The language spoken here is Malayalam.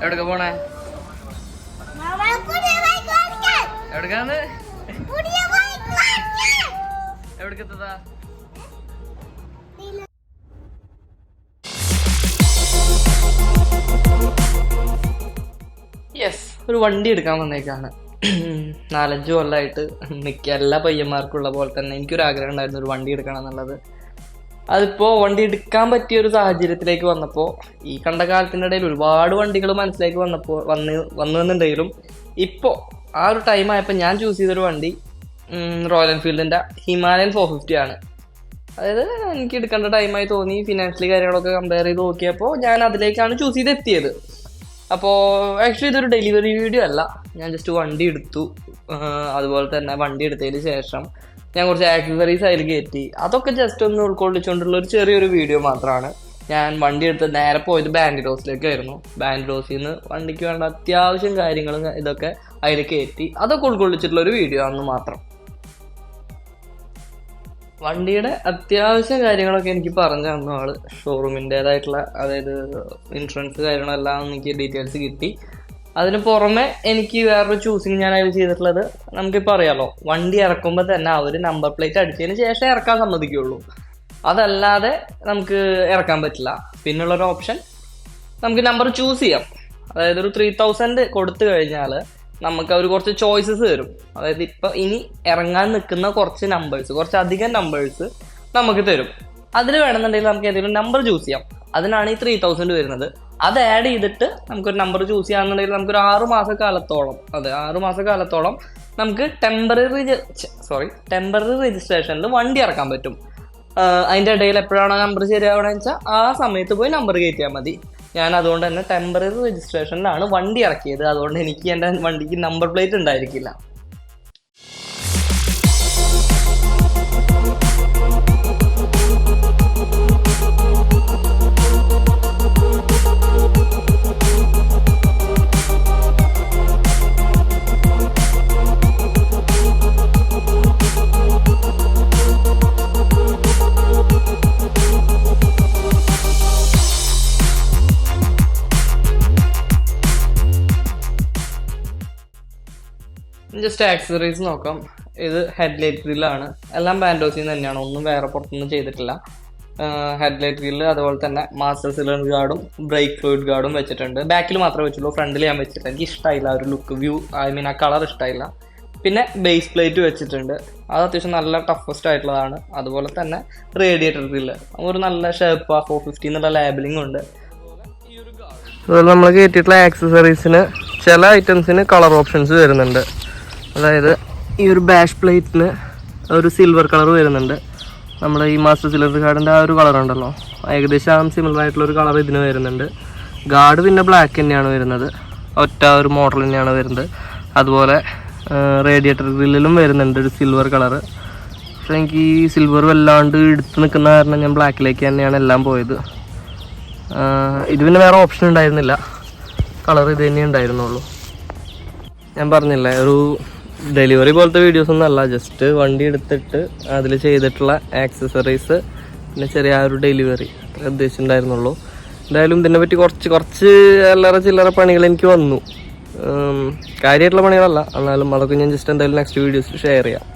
എവിടക്ക പോണേ? എവിടക്കാന്ന്? എവിടക്കെത്തതാ? യെസ്, ഒരു വണ്ടി എടുക്കാൻ വന്നേക്കാണ്. 4-5 കൊല്ലമായിട്ട് മിക്ക എല്ലാ പയ്യന്മാർക്കുള്ള പോലെ തന്നെ എനിക്കൊരു ആഗ്രഹം ഉണ്ടായിരുന്നു ഒരു വണ്ടി എടുക്കണം എന്നുള്ളത്. അതിപ്പോൾ വണ്ടി എടുക്കാൻ പറ്റിയ ഒരു സാഹചര്യത്തിലേക്ക് വന്നപ്പോൾ ഈ കണ്ട കാലത്തിൻ്റെ ഇടയിൽ ഒരുപാട് വണ്ടികൾ മനസ്സിലേക്ക് വന്നുവെന്നുണ്ടെങ്കിലും ഇപ്പോൾ ആ ഒരു ടൈം ആയപ്പോൾ ഞാൻ ചൂസ് ചെയ്തൊരു വണ്ടി റോയൽ എൻഫീൽഡിൻ്റെ ഹിമാലയൻ 450 ആണ്. അതായത് എനിക്ക് എടുക്കേണ്ട ടൈമായി തോന്നി. ഫിനാൻഷ്യലി കാര്യങ്ങളൊക്കെ കമ്പയർ ചെയ്ത് നോക്കിയപ്പോൾ ഞാൻ അതിലേക്കാണ് ചൂസ് ചെയ്തെത്തിയത്. അപ്പോൾ ആക്ച്വലി ഇതൊരു ഡെലിവറി വീഡിയോ അല്ല, ഞാൻ ജസ്റ്റ് വണ്ടി എടുത്തു. അതുപോലെ തന്നെ വണ്ടി എടുത്തതിന് ശേഷം ഞാൻ കുറച്ച് ആക്സസറീസ് അതിൽ കയറ്റി. അതൊക്കെ ജസ്റ്റ് ഒന്ന് ഉൾക്കൊള്ളിച്ചുകൊണ്ടുള്ള ഒരു ചെറിയൊരു വീഡിയോ മാത്രമാണ്. ഞാൻ വണ്ടി എടുത്ത് നേരെ പോയത് ബാൻഡിലോസിലേക്കായിരുന്നു. ബാൻഡിലോസിൽ നിന്ന് വണ്ടിക്ക് വേണ്ട അത്യാവശ്യം കാര്യങ്ങളും ഇതൊക്കെ അതിൽ കയറ്റി. അതൊക്കെ ഉൾക്കൊള്ളിച്ചിട്ടുള്ളൊരു വീഡിയോ ആണെന്ന് മാത്രം. വണ്ടിയുടെ അത്യാവശ്യം കാര്യങ്ങളൊക്കെ എനിക്ക് പറഞ്ഞു തന്ന ആള് ഷോറൂമിൻ്റെതായിട്ടുള്ള, അതായത് ഇൻഷുറൻസ് കാര്യങ്ങളെല്ലാം എനിക്ക് ഡീറ്റെയിൽസ് കിട്ടി. അതിന് പുറമെ എനിക്ക് വേറൊരു ചൂസിങ് ഞാൻ അതിൽ ചെയ്തിട്ടുള്ളത്, നമുക്കിപ്പോൾ അറിയാമല്ലോ, വണ്ടി ഇറക്കുമ്പോൾ തന്നെ അവർ നമ്പർ പ്ലേറ്റ് അടിച്ചതിന് ശേഷം ഇറക്കാൻ സമ്മതിക്കുള്ളൂ. അതല്ലാതെ നമുക്ക് ഇറക്കാൻ പറ്റില്ല. പിന്നുള്ളൊരു ഓപ്ഷൻ നമുക്ക് നമ്പർ ചൂസ് ചെയ്യാം. അതായത് ഒരു 3000 കൊടുത്തു കഴിഞ്ഞാൽ നമുക്ക് അവർ കുറച്ച് ചോയ്സസ് തരും. അതായത് ഇപ്പം ഇനി ഇറങ്ങാൻ നിൽക്കുന്ന കുറച്ചധികം നമ്പേഴ്സ് നമുക്ക് തരും. അതിൽ വേണമെന്നുണ്ടെങ്കിൽ നമുക്ക് എന്തെങ്കിലും നമ്പർ ചൂസ് ചെയ്യാം. അതിനാണ് ഈ 3000 വരുന്നത്. അത് ആഡ് ചെയ്തിട്ട് നമുക്കൊരു നമ്പർ ചൂസ് ചെയ്യാന്നുണ്ടെങ്കിൽ നമുക്കൊരു 6 മാസക്കാലത്തോളം നമുക്ക് ടെമ്പററി രജിസ്ട്രേഷനിൽ വണ്ടി ഇറക്കാൻ പറ്റും. അതിൻ്റെ ഇടയിൽ എപ്പോഴാണോ നമ്പർ ശരിയാവണമെന്ന് വെച്ചാൽ ആ സമയത്ത് പോയി നമ്പർ കയറ്റിയാൽ മതി. ഞാൻ അതുകൊണ്ട് തന്നെ ടെമ്പററി രജിസ്ട്രേഷനിലാണ് വണ്ടി ഇറക്കിയത്. അതുകൊണ്ട് എനിക്ക് എൻ്റെ വണ്ടിക്ക് നമ്പർ പ്ലേറ്റ് ഉണ്ടായിരിക്കില്ല. ജസ്റ്റ് ആക്സസറീസ് നോക്കാം. ഇത് ഹെഡ്ലൈറ്റ് ഗ്രില്ലാണ്. എല്ലാം ബാൻഡോസിൽ നിന്ന് തന്നെയാണ്, ഒന്നും വേറെ പുറത്തൊന്നും ചെയ്തിട്ടില്ല. ഹെഡ്ലൈറ്റ് ഗ്രില്ല്, അതുപോലെ തന്നെ മാസ്റ്റർ സിലിണ്ടർ ഗാർഡും ബ്രേക്ക് ഫ്ലൂയിഡ് ഗാർഡും വെച്ചിട്ടുണ്ട്. ബാക്കിൽ മാത്രമേ വെച്ചുള്ളൂ, ഫ്രണ്ടിൽ ഞാൻ വെച്ചിട്ടില്ല. എനിക്ക് ഇഷ്ടമായില്ല ഒരു ലുക്ക്, ആ കളർ ഇഷ്ടമായില്ല. പിന്നെ ബേസ് പ്ലേറ്റ് വെച്ചിട്ടുണ്ട്, അത് അത്യാവശ്യം നല്ല ടഫസ്റ്റ് ആയിട്ടുള്ളതാണ്. അതുപോലെ തന്നെ റേഡിയേറ്റർ ഗ്രില്ല്, ഒരു നല്ല ഷെർപ്പ 450 എന്നുള്ള ലേബലിംഗ് ഉണ്ട്. അതുപോലെ നമ്മൾ കയറ്റിയിട്ടുള്ള ആക്സസറീസിന് ചില ഐറ്റംസിന് കളർ ഓപ്ഷൻസ് വരുന്നുണ്ട്. അതായത് ഈ ഒരു ബാഷ് പ്ലേറ്റിന് ഒരു സിൽവർ കളർ വരുന്നുണ്ട്. നമ്മുടെ ഈ മാസ്റ്റർ സിലിണ്ടർ ഗാർഡിൻ്റെ ആ ഒരു കളർ ഉണ്ടല്ലോ, ഏകദേശം സിമിലർ ആയിട്ടുള്ളൊരു കളർ ഇതിന് വരുന്നുണ്ട്. ഗാർഡ് പിന്നെ ബ്ലാക്ക് തന്നെയാണ് വരുന്നത്, ഒറ്റ ഒരു മോഡൽ തന്നെയാണ് വരുന്നത്. അതുപോലെ റേഡിയേറ്റർ ഗ്രില്ലിലും വരുന്നുണ്ട് ഒരു സിൽവർ കളറ്. പക്ഷേ എനിക്ക് ഈ സിൽവർ വല്ലാണ്ട് എടുത്ത് നിൽക്കുന്ന കാരണം ഞാൻ ബ്ലാക്കിലേക്ക് തന്നെയാണ് എല്ലാം പോയത്. ഇത് പിന്നെ വേറെ ഓപ്ഷൻ ഉണ്ടായിരുന്നില്ല, കളർ ഇത് തന്നെ ഉണ്ടായിരുന്നുള്ളൂ. ഞാൻ പറഞ്ഞില്ലേ, ഒരു ഡെലിവറി പോലത്തെ വീഡിയോസ് ഒന്നും അല്ല, ജസ്റ്റ് വണ്ടി എടുത്തിട്ട് അതിൽ ചെയ്തിട്ടുള്ള ആക്സസറീസ് പിന്നെ ചെറിയ ആ ഒരു ഡെലിവറി ഉദ്ദേശിച്ചിട്ടുണ്ടായിരുന്നുള്ളൂ. എന്തായാലും ഇതിനെ പറ്റി കുറച്ച് അല്ലറ ചില്ലറ പണികൾ എനിക്ക് വന്നു. കാര്യമായിട്ടുള്ള പണികളല്ല, എന്നാലും അതൊക്കെ ഞാൻ ജസ്റ്റ് എന്തായാലും നെക്സ്റ്റ് വീഡിയോസിൽ ഷെയർ ചെയ്യാം.